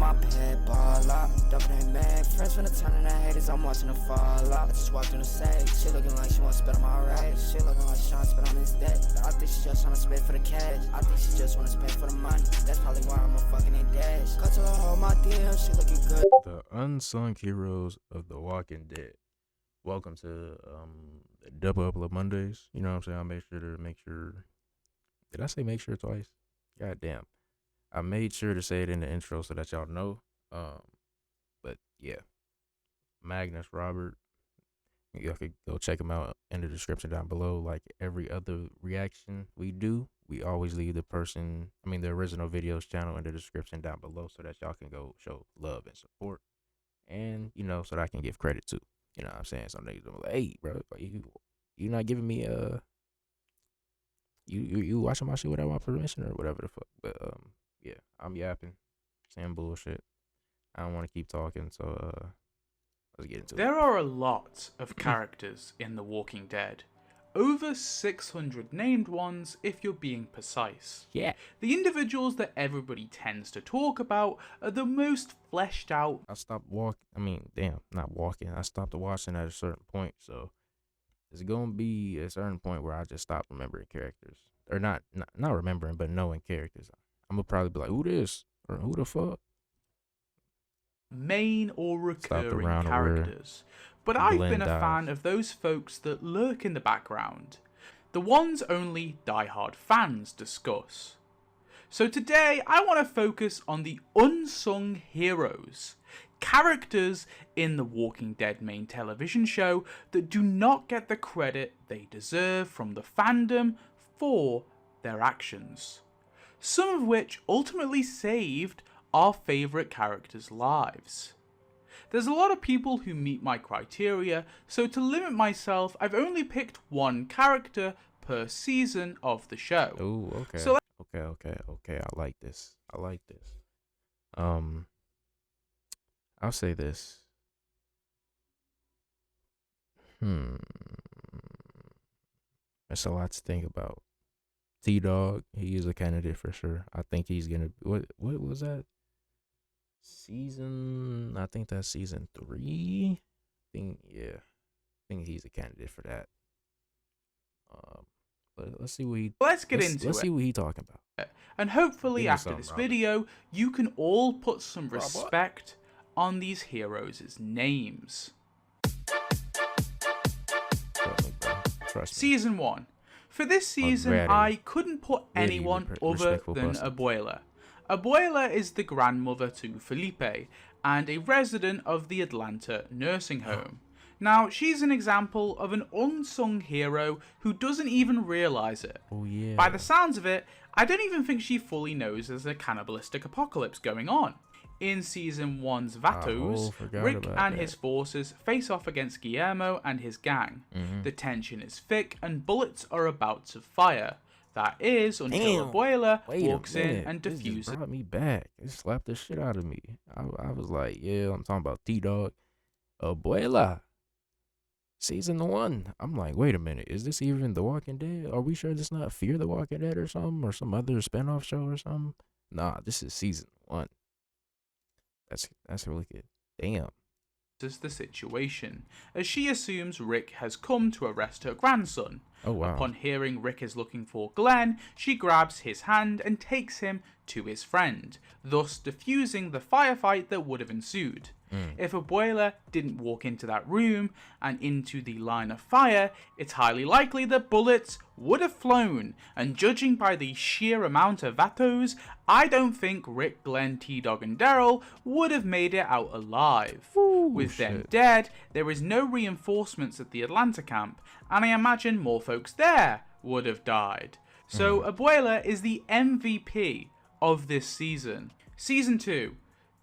my pet ball up. Dumping in mag, friends from the turn and the haters, I'm watching them fall up. I just walked in the sage, she looking like she wanna spit on my rags. She looking like she tryna spit on his debt. I think she just tryna spit for the cash. I think she just wanna spend for the money. That's probably why I'm a fucking a dash. Cut to her hold my DM, she looking good. The Unsung Heroes of The Walking Dead. Welcome to Double Upload Mondays. You know what I'm saying? I make sure. Did I say make sure twice? God damn. I made sure to say it in the intro so that y'all know. But yeah, Magnus Robert. Y'all could go check him out in the description down below. Like every other reaction we do, we always leave the original videos channel in the description down below so that y'all can go show love and support. And, so that I can give credit to. You know what I'm saying? Some niggas are like, hey, bro, you not giving me you watching my shit without my permission or whatever the fuck. But yeah, I'm yapping, saying bullshit. I don't want to keep talking, so let's get into it. There are a lot of characters in The Walking Dead. Over 600 named ones, if you're being precise. Yeah. The individuals that everybody tends to talk about are the most fleshed out. I stopped not walking. I stopped watching at a certain point, so it's gonna be a certain point where I just stop remembering characters, or not remembering, but knowing characters. I'm gonna probably be like, who this or who the fuck? Main or recurring characters. But I've been a fan of those folks that lurk in the background, the ones only diehard fans discuss. So today I want to focus on the unsung heroes, characters in the Walking Dead main television show that do not get the credit they deserve from the fandom for their actions, some of which ultimately saved our favourite characters' lives. There's a lot of people who meet my criteria, so to limit myself, I've only picked one character per season of the show. Oh, okay. So okay. I like this. I'll say this. That's a lot to think about. T-Dog, he is a candidate for sure. I think he's gonna. What was that? I think that's season 3. I think he's a candidate for that. But let's see what he. Let's see what he talking about. And hopefully after this video, you can all put some respect on these heroes' names. Season 1. For this season, I couldn't put anyone other than Abuela. Abuela is the grandmother to Felipe and a resident of the Atlanta nursing home. Now, she's an example of an unsung hero who doesn't even realize it. Oh, yeah. By the sounds of it, I don't even think she fully knows there's a cannibalistic apocalypse going on. In Season 1's Vatos, Rick and his forces face off against Guillermo and his gang. The tension is thick and bullets are about to fire. That is until Abuela walks in and defuses. This brought me back. It slapped the shit out of me. I was like, yeah, I'm talking about T-Dog. Abuela. Season 1. I'm like, wait a minute. Is this even The Walking Dead? Are we sure this not Fear the Walking Dead or something? Or some other spinoff show or something? Nah, this is Season 1. That's really good. Damn. Is the situation, as she assumes Rick has come to arrest her grandson. Oh, wow. Upon hearing Rick is looking for Glenn, she grabs his hand and takes him to his friend, thus diffusing the firefight that would have ensued. If Abuela didn't walk into that room and into the line of fire, it's highly likely that bullets would have flown, and judging by the sheer amount of Vatos, I don't think Rick, Glenn, T-Dog and Daryl would have made it out alive. With them dead, there is no reinforcements at the Atlanta camp, and I imagine more folks there would have died. So Abuela is the MVP of this season. Season 2.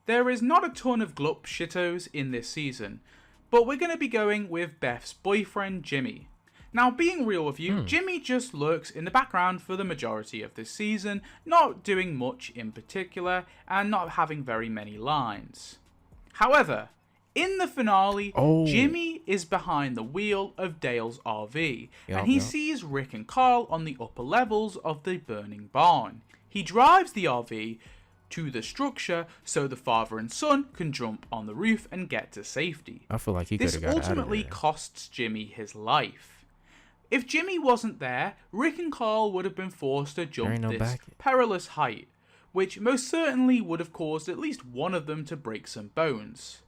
There is not a ton of glup shittos in this season, but we're going to be going with Beth's boyfriend Jimmy. Now, being real with you, Jimmy just lurks in the background for the majority of this season, not doing much in particular, and not having very many lines. However, in the finale, Jimmy is behind the wheel of Dale's RV, and he sees Rick and Carl on the upper levels of the burning barn. He drives the RV to the structure so the father and son can jump on the roof and get to safety. I feel like he could This have got out of ultimately there. costs Jimmy his life. If Jimmy wasn't there, Rick and Carl would have been forced to jump ain't no this back- perilous height, which most certainly would have caused at least one of them to break some bones.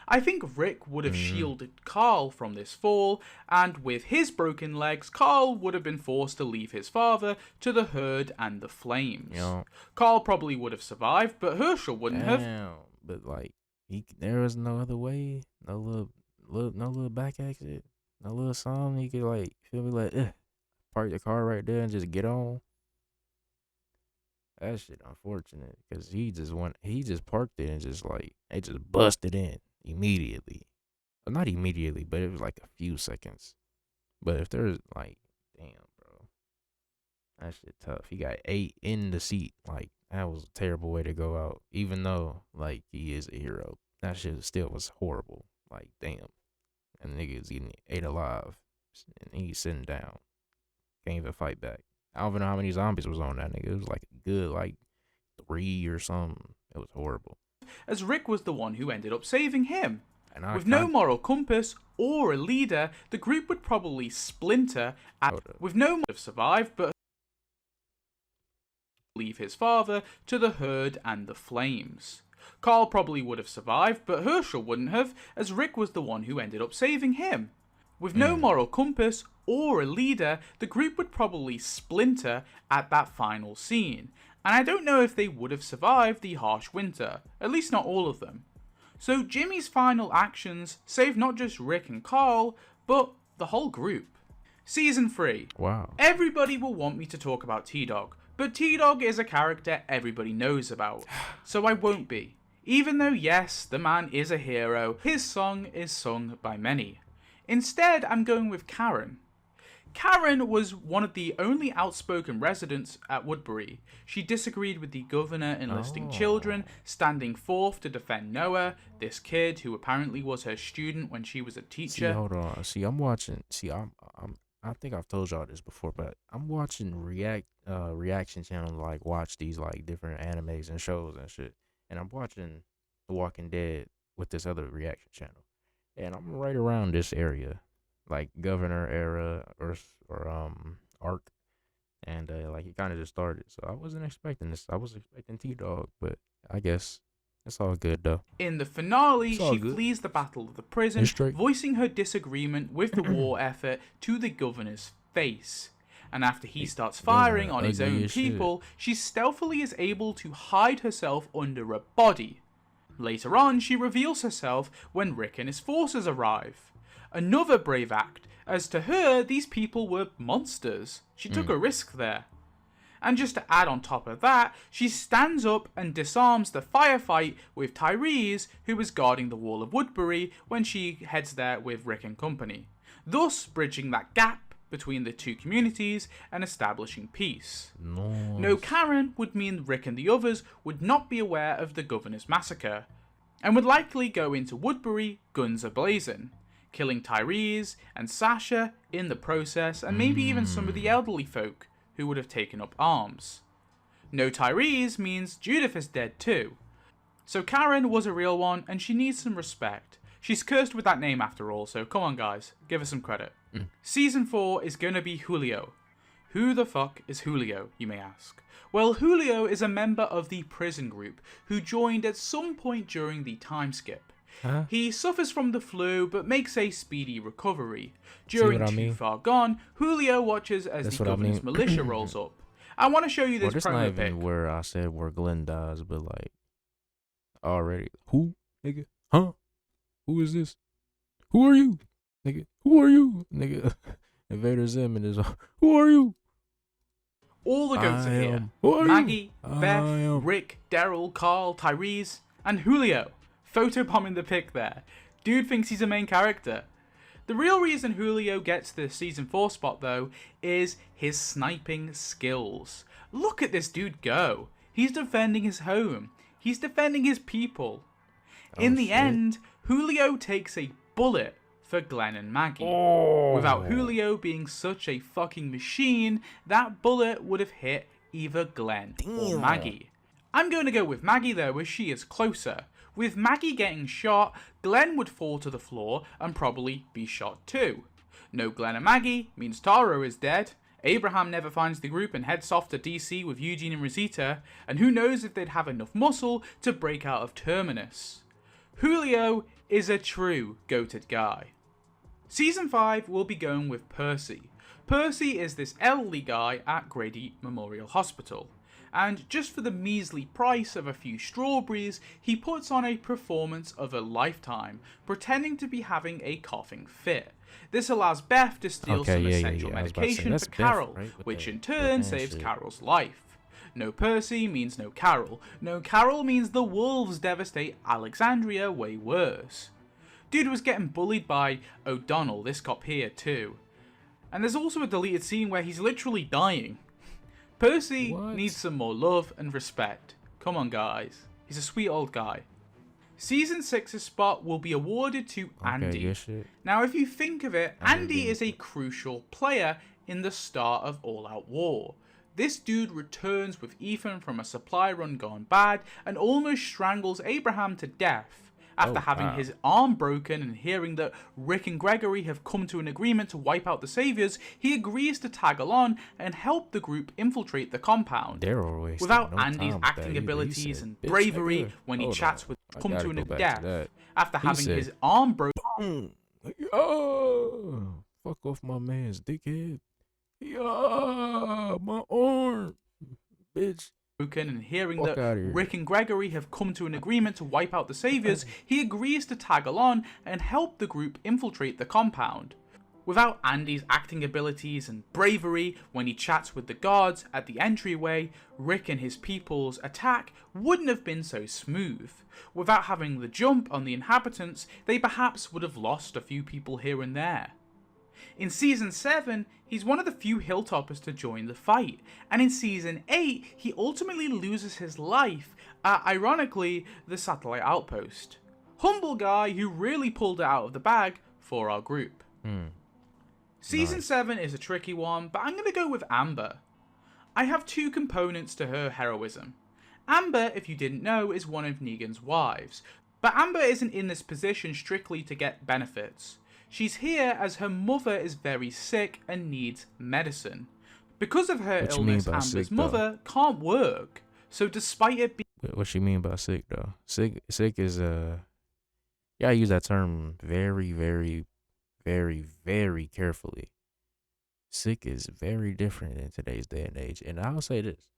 I think Rick would have shielded Carl from this fall, and with his broken legs, Carl would have been forced to leave his father to the herd and the flames. You know, Carl probably would have survived, but Herschel wouldn't have. damn. But like, there was no other way. No little back exit. No little something you could like feel me like, park the car right there and just get on. That shit unfortunate because he just parked it and just like they just busted in immediately. Well, not immediately, but it was like a few seconds. But if there's like, damn, bro, that shit tough. He got 8 in the seat. Like that was a terrible way to go out. Even though like he is a hero, that shit still was horrible. Like damn, and nigga's getting 8 alive, and he's sitting down, can't even fight back. I don't even know how many zombies was on that nigga. It was like a good like 3 or something. It was horrible. As Rick was the one who ended up saving him. And With no moral compass or a leader, the group would probably splinter. With no have survived, but leave his father to the herd and the flames. Carl probably would have survived, but Herschel wouldn't have, as Rick was the one who ended up saving him. With no moral compass or a leader, the group would probably splinter at that final scene, and I don't know if they would have survived the harsh winter, at least not all of them. So Jimmy's final actions saved not just Rick and Carl, but the whole group. Season 3. Wow. Everybody will want me to talk about T-Dog, but T-Dog is a character everybody knows about, so I won't be. Even though yes, the man is a hero, his song is sung by many. Instead, I'm going with Karen. Karen was one of the only outspoken residents at Woodbury. She disagreed with the governor enlisting children, standing forth to defend Noah, this kid who apparently was her student when she was a teacher. See, hold on. See, I'm watching. See, I think I've told y'all this before, but I'm watching reaction channels like watch these like different animes and shows and shit, and I'm watching The Walking Dead with this other reaction channel, and I'm right around this area, like Governor era or Arc, and like it kind of just started. So I wasn't expecting this. I was expecting T-Dog, but I guess it's all good though. In the finale, It's all she good. flees the battle of the prison, It's straight. voicing her disagreement with the war effort to the governor's face. And after he starts firing on his ugly own as shit. people, she stealthily is able to hide herself under a body. Later on, she reveals herself when Rick and his forces arrive. Another brave act, as to her, these people were monsters. She took a risk there. And just to add on top of that, she stands up and disarms the firefight with Tyrese, who was guarding the wall of Woodbury when she heads there with Rick and company, thus bridging that gap between the two communities and establishing peace. Nice. No Karen would mean Rick and the others would not be aware of the governor's massacre, and would likely go into Woodbury guns a-blazing, killing Tyrese and Sasha in the process, and maybe even some of the elderly folk who would have taken up arms. No Tyrese means Judith is dead too. So Karen was a real one, and she needs some respect. She's cursed with that name after all, so come on guys, give her some credit. Season 4 is gonna be Julio. Who the fuck is Julio, you may ask? Well, Julio is a member of the prison group who joined at some point during the time skip. Huh? He suffers from the flu but makes a speedy recovery. During what I Too mean? Far Gone, Julio watches as That's the what I governor's mean. militia rolls up. I want to show you Well, this this not promo even pic. where I said where Glenn dies, but like already. Who, nigga? Huh? Who is this? Who are you, nigga? Who are you, nigga? Invader Zim and his. Who are you? All the goats are here. Who are Maggie, you? Beth, I am. Rick, Daryl, Carl, Tyrese, and Julio. Photobombing the pic there. Dude thinks he's a main character. The real reason Julio gets the season 4 spot though is his sniping skills. Look at this dude go. He's defending his home. He's defending his people. In the shit. end, Julio takes a bullet for Glenn and Maggie. Oh. Without Julio being such a fucking machine, that bullet would have hit either Glenn or Damn. Maggie. I'm going to go with Maggie though, as she is closer. With Maggie getting shot, Glenn would fall to the floor and probably be shot too. No Glenn and Maggie means Taro is dead. Abraham never finds the group and heads off to DC with Eugene and Rosita, and who knows if they'd have enough muscle to break out of Terminus. Julio is a true goated guy. Season 5 will be going with Percy. Percy is this elderly guy at Grady Memorial Hospital, and just for the measly price of a few strawberries, he puts on a performance of a lifetime, pretending to be having a coughing fit. This allows Beth to steal some essential medication for Carol, Beth, right? Which in turn saves Carol's life. No Percy means no Carol. No Carol means the wolves devastate Alexandria way worse. Dude was getting bullied by O'Donnell, this cop here too. And there's also a deleted scene where he's literally dying. Percy needs some more love and respect. Come on guys, he's a sweet old guy. Season 6's spot will be awarded to Andy. Now if you think of it, Andy is a crucial player in the start of All Out War. This dude returns with Ethan from a supply run gone bad and almost strangles Abraham to death. After having his arm broken and hearing that Rick and Gregory have come to an agreement to wipe out the Saviors, he agrees to tag along and help the group infiltrate the compound. Without Andy's acting abilities and bravery when he chats with come to an death, after having his arm broken. Oh, fuck off my man's dickhead. Yeah, my arm, bitch. And hearing that Rick and Gregory have come to an agreement to wipe out the Saviors, he agrees to tag along and help the group infiltrate the compound. Without Andy's acting abilities and bravery when he chats with the guards at the entryway, Rick and his people's attack wouldn't have been so smooth. Without having the jump on the inhabitants, they perhaps would have lost a few people here and there. In Season 7, he's one of the few Hilltoppers to join the fight, and in Season 8, he ultimately loses his life at, ironically, the Satellite Outpost. Humble guy who really pulled it out of the bag for our group. Season 7 is a tricky one, but I'm going to go with Amber. I have two components to her heroism. Amber, if you didn't know, is one of Negan's wives, but Amber isn't in this position strictly to get benefits. She's here as her mother is very sick and needs medicine. Because of her illness, Amber's mother can't work. So despite it being... What she mean by sick, though? Sick is, you gotta use that term very, very, very, very carefully. Sick is very different in today's day and age. And I'll say this.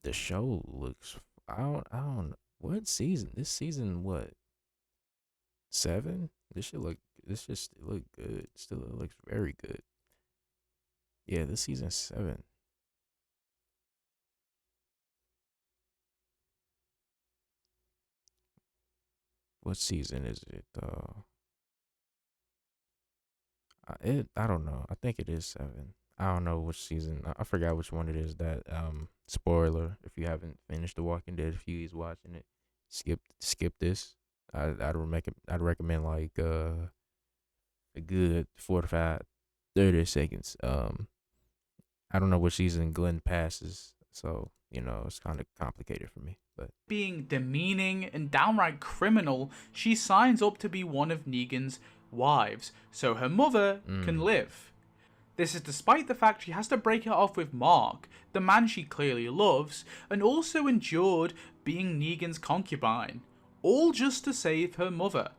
The show looks... I don't... What season? This season, what? 7? This just look good. Still, it looks very good. Yeah, this season 7. What season is it? I don't know. I think it is 7. I don't know which season. I forgot which one it is. That spoiler. If you haven't finished The Walking Dead, if you is watching it, skip this. I'd recommend like a good 45, 30 seconds. I don't know which season Glenn passes, so it's kind of complicated for me. But being demeaning and downright criminal, she signs up to be one of Negan's wives, so her mother can live. This is despite the fact she has to break it off with Mark, the man she clearly loves, and also endured being Negan's concubine. All just to save her mother.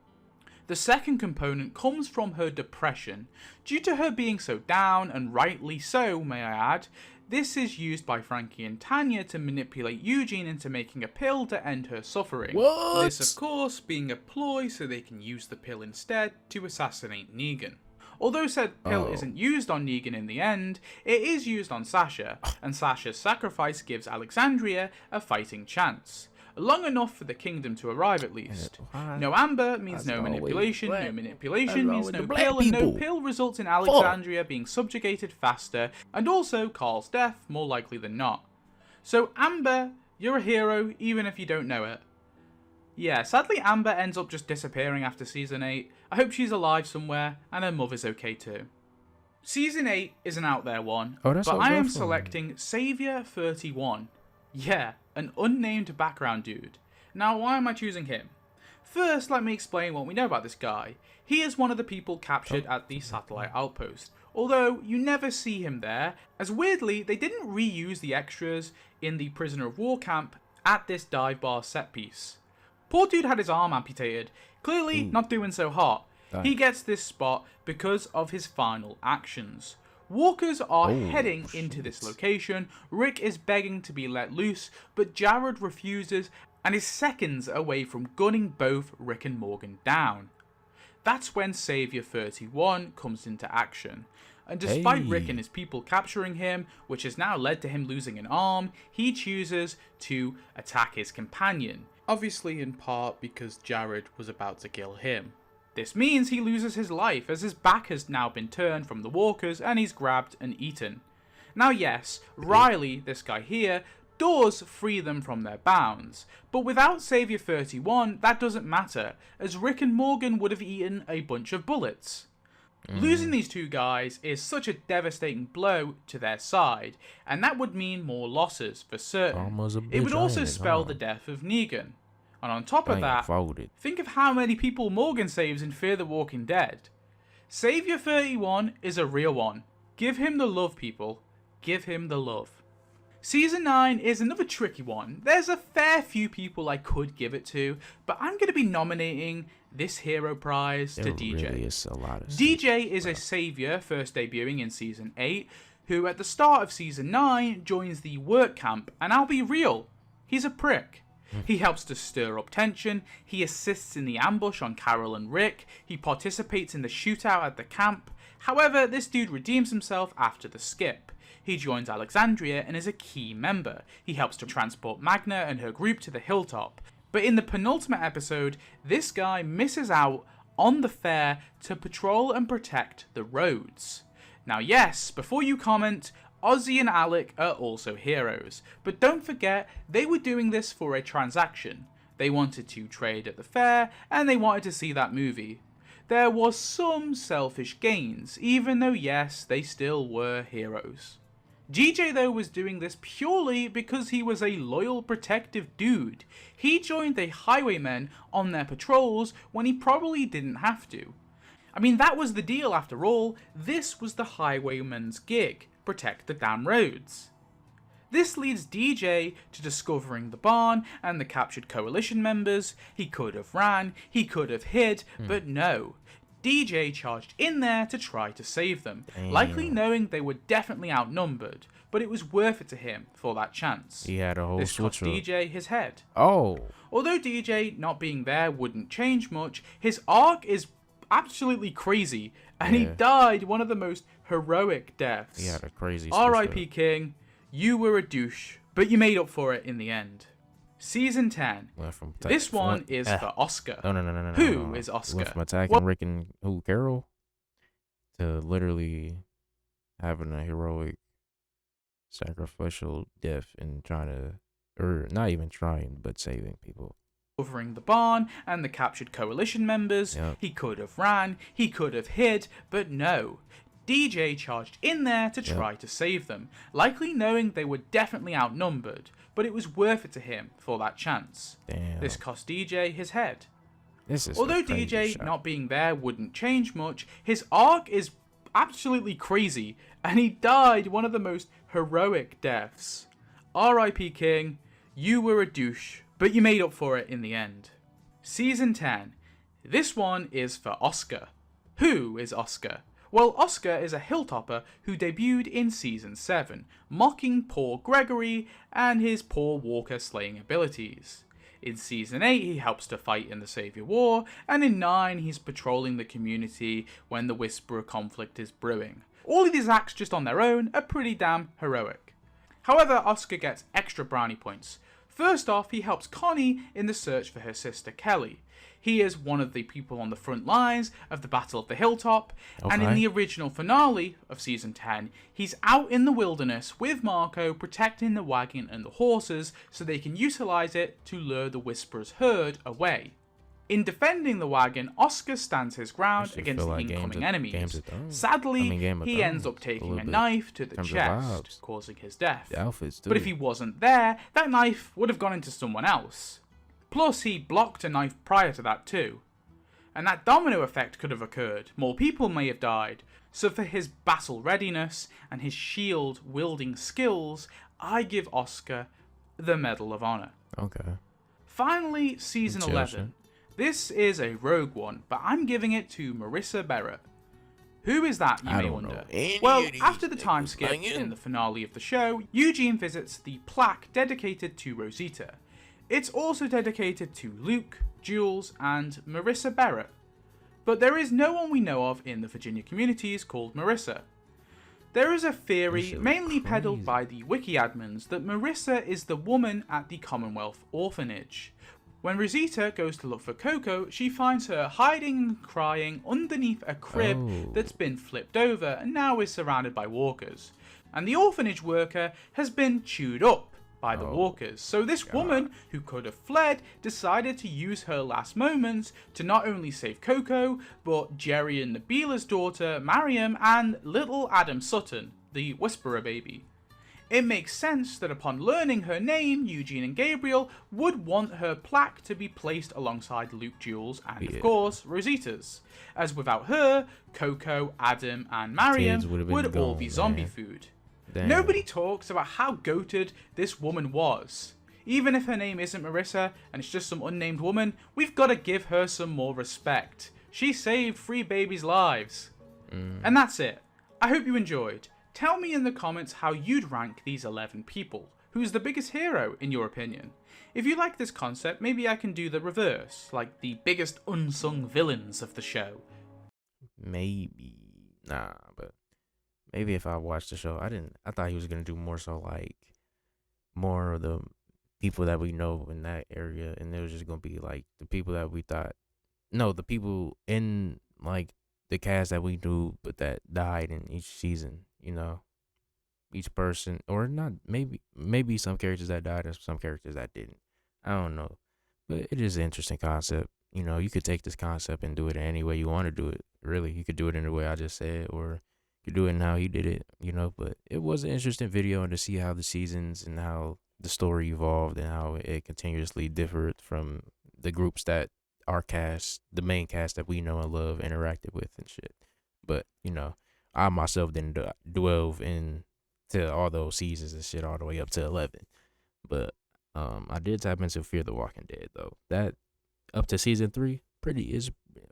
The second component comes from her depression. Due to her being so down, and rightly so, may I add, this is used by Frankie and Tanya to manipulate Eugene into making a pill to end her suffering. What? This, of course, being a ploy so they can use the pill instead to assassinate Negan. Although said pill isn't used on Negan in the end, it is used on Sasha, and Sasha's sacrifice gives Alexandria a fighting chance. Long enough for the kingdom to arrive at least. No Amber means no manipulation, no manipulation means no pill, and no pill results in Alexandria being subjugated faster, and also Carl's death more likely than not. So Amber, you're a hero even if you don't know it. Yeah, sadly Amber ends up just disappearing after Season 8. I hope she's alive somewhere, and her mother's okay too. Season 8 is an out there one, but I am selecting Savior 31. Yeah, an unnamed background dude. Now, why am I choosing him? First, let me explain what we know about this guy. He is one of the people captured at the satellite outpost, although you never see him there, as weirdly, they didn't reuse the extras in the prisoner of war camp at this dive bar set piece. Poor dude had his arm amputated, clearly not doing so hot. He gets this spot because of his final actions. Walkers are heading into this location, Rick is begging to be let loose, but Jared refuses and is seconds away from gunning both Rick and Morgan down. That's when Savior 31 comes into action. And despite Rick and his people capturing him, which has now led to him losing an arm, he chooses to attack his companion. Obviously in part because Jared was about to kill him. This means he loses his life as his back has now been turned from the walkers and he's grabbed and eaten. Now yes, Riley, this guy here, does free them from their bounds, but without Savior 31 that doesn't matter, as Rick and Morgan would have eaten a bunch of bullets. Losing these two guys is such a devastating blow to their side, and that would mean more losses for certain. It would also spell the death of Negan. And on top of that, think of how many people Morgan saves in Fear the Walking Dead. Savior 31 is a real one. Give him the love, people. Give him the love. Season 9 is another tricky one. There's a fair few people I could give it to, but I'm going to be nominating this hero prize to DJ. Really is a lot of DJ is a savior first debuting in Season 8, who at the start of Season 9 joins the work camp, and I'll be real, he's a prick. He helps to stir up tension, he assists in the ambush on Carol and Rick, he participates in the shootout at the camp. However, this dude redeems himself after the skip. He joins Alexandria and is a key member. He helps to transport Magna and her group to the hilltop. But in the penultimate episode, this guy misses out on the fair to patrol and protect the roads. Now yes, before you comment, Ozzy and Alec are also heroes, but don't forget they were doing this for a transaction. They wanted to trade at the fair and they wanted to see that movie. There was some selfish gains, even though yes, they still were heroes. DJ though was doing this purely because he was a loyal protective dude. He joined the highwaymen on their patrols when he probably didn't have to. I mean, that was the deal after all. This was the highwayman's gig. Protect the damn roads. This leads DJ to discovering the barn and the captured coalition members. He could have ran, he could have hid, but no. DJ charged in there to try to save them, likely knowing they were definitely outnumbered, but it was worth it to him for that chance. He had a whole This cost switch up. DJ his head. Oh. Although DJ not being there wouldn't change much, his arc is absolutely crazy, and he died one of the most heroic deaths. He had a crazy R.I.P. King, you were a douche, but you made up for it in the end. Season 10. This one is for Oscar. No. Who is Oscar? Went from attacking Rick and Carol to literally having a heroic sacrificial death and trying to, or not even trying, but saving people. Covering the barn and the captured coalition members. He could have ran, he could have hid, but no. DJ charged in there to try to save them, likely knowing they were definitely outnumbered, but it was worth it to him for that chance. This cost DJ his head. Although DJ not being there wouldn't change much, his arc is absolutely crazy, and he died one of the most heroic deaths. R.I.P. King, you were a douche, but you made up for it in the end. Season 10. This one is for Oscar. Who is Oscar? Well, Oscar is a hilltopper who debuted in Season 7, mocking poor Gregory and his poor walker slaying abilities. In Season 8 he helps to fight in the Savior War, and in 9 he's patrolling the community when the Whisperer conflict is brewing. All of these acts just on their own are pretty damn heroic. However, Oscar gets extra brownie points. First off, he helps Connie in the search for her sister Kelly. He is one of the people on the front lines of the Battle of the Hilltop, and in the original finale of Season 10, he's out in the wilderness with Marco protecting the wagon and the horses so they can utilize it to lure the Whisperer's herd away. In defending the wagon, Oscar stands his ground That shit against feel the like incoming Games enemies. of Thrones. Sadly, Game of he ends Thrones, up taking little a bit, knife to the in terms of chest, vibes. causing his death. The outfits too. But if he wasn't there, that knife would have gone into someone else. Plus, he blocked a knife prior to that too. And that domino effect could have occurred. More people may have died. So for his battle readiness and his shield wielding skills, I give Oscar the Medal of Honor. Okay. Finally, season Chelsea. 11. This is a rogue one, but I'm giving it to Marissa Barrett. Who is that, you I may don't wonder? know any Well, of these after the time niggas, skip like, in the finale of the show, Eugene visits the plaque dedicated to Rosita. It's also dedicated to Luke, Jules, and Marissa Barrett. But there is no one we know of in the Virginia communities called Marissa. There is a theory, mainly peddled by the wiki admins, that Marissa is the woman at the Commonwealth orphanage. When Rosita goes to look for Coco, she finds her hiding and crying underneath a crib that's been flipped over and now is surrounded by walkers. And the orphanage worker has been chewed up by the walkers. So this woman, who could have fled, decided to use her last moments to not only save Coco, but Jerry and Nabila's daughter, Mariam, and little Adam Sutton, the Whisperer baby. It makes sense that upon learning her name, Eugene and Gabriel would want her plaque to be placed alongside Luke, Jules, and of course, Rosita's. As without her, Coco, Adam, and Mariam would all be zombie food. Damn. Nobody talks about how goated this woman was. Even if her name isn't Marissa and it's just some unnamed woman, we've got to give her some more respect. She saved 3 babies' lives. And that's it. I hope you enjoyed. Tell me in the comments how you'd rank these 11 people. Who's the biggest hero in your opinion? If you like this concept, maybe I can do the reverse, like the biggest unsung villains of the show. Maybe. Nah, but maybe if I watched the show, I thought he was gonna do more so like more of the people that we know in that area, and it was just gonna be like the people that we thought, no, the people in like the cast that we knew but that died in each season, you know, each person, or not, maybe some characters that died and some characters that didn't. I don't know, but it is an interesting concept. You know, you could take this concept and do it any way you want to do it. Really, you could do it in the way I just said, or you could do it in how he did it, you know. But it was an interesting video, and to see how the seasons and how the story evolved and how it continuously differed from the groups that our cast, the main cast that we know and love, interacted with and shit. But, you know, I myself didn't delve into all those seasons and shit all the way up to 11. But I did tap into Fear the Walking Dead, though. That up to season 3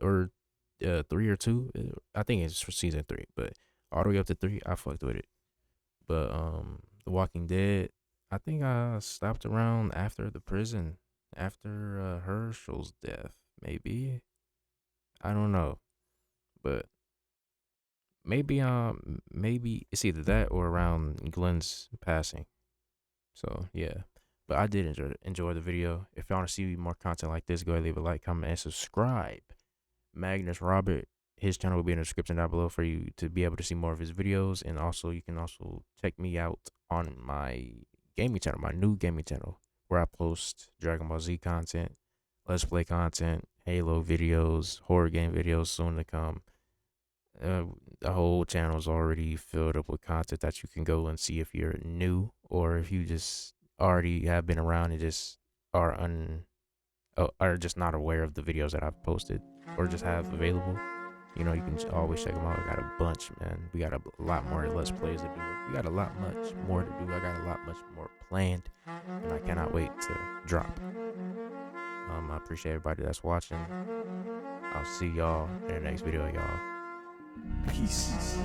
or 3 or 2. I think it's for season 3, but all the way up to 3, I fucked with it. But The Walking Dead, I think I stopped around after the prison, after Herschel's death, maybe. I don't know, but maybe it's either that or around Glenn's passing. So yeah, but I did enjoy the video. If you want to see more content like this, go ahead, leave a like, comment, and subscribe. Magnus Robert, his channel will be in the description down below for you to be able to see more of his videos, and also you can also check me out on my gaming channel, my new gaming channel, where I post Dragon Ball Z content, Let's Play content, Halo videos, horror game videos soon to come. The whole channel is already filled up with content that you can go and see if you're new, or if you just already have been around and just are just not aware of the videos that I've posted or just have available. You know, you can always check them out. I got a bunch, man. We got a lot more Let's Plays to do. We got a lot much more to do. I got a lot much more planned, and I cannot wait to drop. I appreciate everybody that's watching. I'll see y'all in the next video, y'all. Peace.